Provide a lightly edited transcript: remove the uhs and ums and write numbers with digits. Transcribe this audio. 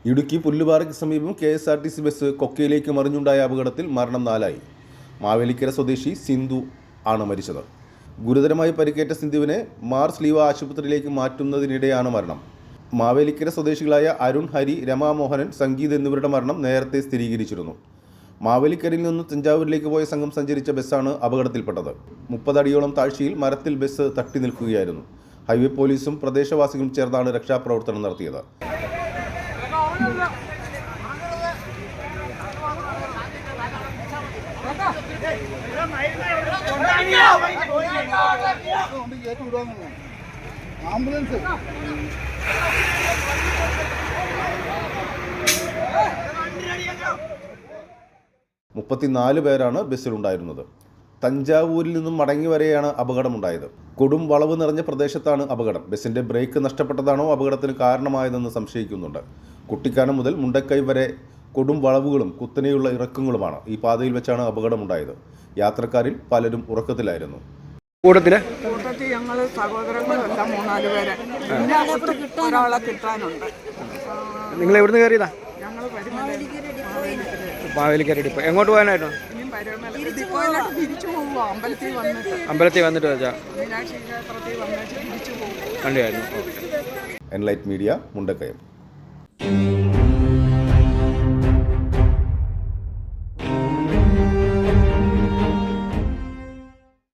ഇടുക്കി പുല്ലുപാറയ്ക്ക് സമീപം KSRTC bus കൊക്കയിലേക്ക് മറിഞ്ഞുണ്ടായ അപകടത്തിൽ മരണം 4 മാവേലിക്കര സ്വദേശി സിന്ധു ആണ് മരിച്ചത്. ഗുരുതരമായി പരിക്കേറ്റ സിന്ധുവിനെ മാർസ്ലീവ ആശുപത്രിയിലേക്ക് മാറ്റുന്നതിനിടെയാണ് മരണം. മാവേലിക്കര സ്വദേശികളായ അരുൺ, ഹരി, രമാമോഹനൻ, സംഗീത് എന്നിവരുടെ മരണം നേരത്തെ സ്ഥിരീകരിച്ചിരുന്നു. മാവേലിക്കരയിൽ നിന്ന് തഞ്ചാവൂരിലേക്ക് പോയ സംഘം സഞ്ചരിച്ച ബസ്സാണ് അപകടത്തിൽപ്പെട്ടത്. 30 അടിയോളം താഴ്ചയിൽ മരത്തിൽ ബസ് തട്ടി നിൽക്കുകയായിരുന്നു. ഹൈവേ പോലീസും പ്രദേശവാസികളും ചേർന്നാണ് രക്ഷാപ്രവർത്തനം നടത്തിയത്. ആംബുലൻസ് 34 പേരാണ് ബസ്സിലുണ്ടായിരുന്നത്. തഞ്ചാവൂരിൽ നിന്നും മടങ്ങി വരെയാണ് അപകടമുണ്ടായത്. കൊടും വളവ് നിറഞ്ഞ പ്രദേശത്താണ് അപകടം. ബസ്സിന്റെ ബ്രേക്ക് നഷ്ടപ്പെട്ടതാണോ അപകടത്തിന് കാരണമായതെന്ന് സംശയിക്കുന്നുണ്ട്. കുട്ടിക്കാനം മുതൽ മുണ്ടക്കൈ വരെ കൊടും വളവുകളും കുത്തനെയുള്ള ഇറക്കങ്ങളുമാണ്. ഈ പാതയിൽ വെച്ചാണ് അപകടമുണ്ടായത്. യാത്രക്കാരിൽ പലരും ഉറക്കത്തിലായിരുന്നു. കൂട്ടത്തിൽ ഞങ്ങൾ സഹോദരങ്ങളെല്ലാം 3-4 പേരെ ഒരാളെ കിട്ടാനുണ്ട്. നിങ്ങൾ എവിടുന്ന് കയറിയതാ? ഞങ്ങൾ മാവേലിക്കര ഡിപ്പോ. എങ്ങോട്ട് പോകാനായിരുന്നു? അമ്പലത്തിൽ വന്നിട്ട് വെച്ചാൽ എൻലൈറ്റ് മീഡിയ, മുണ്ടക്കയം.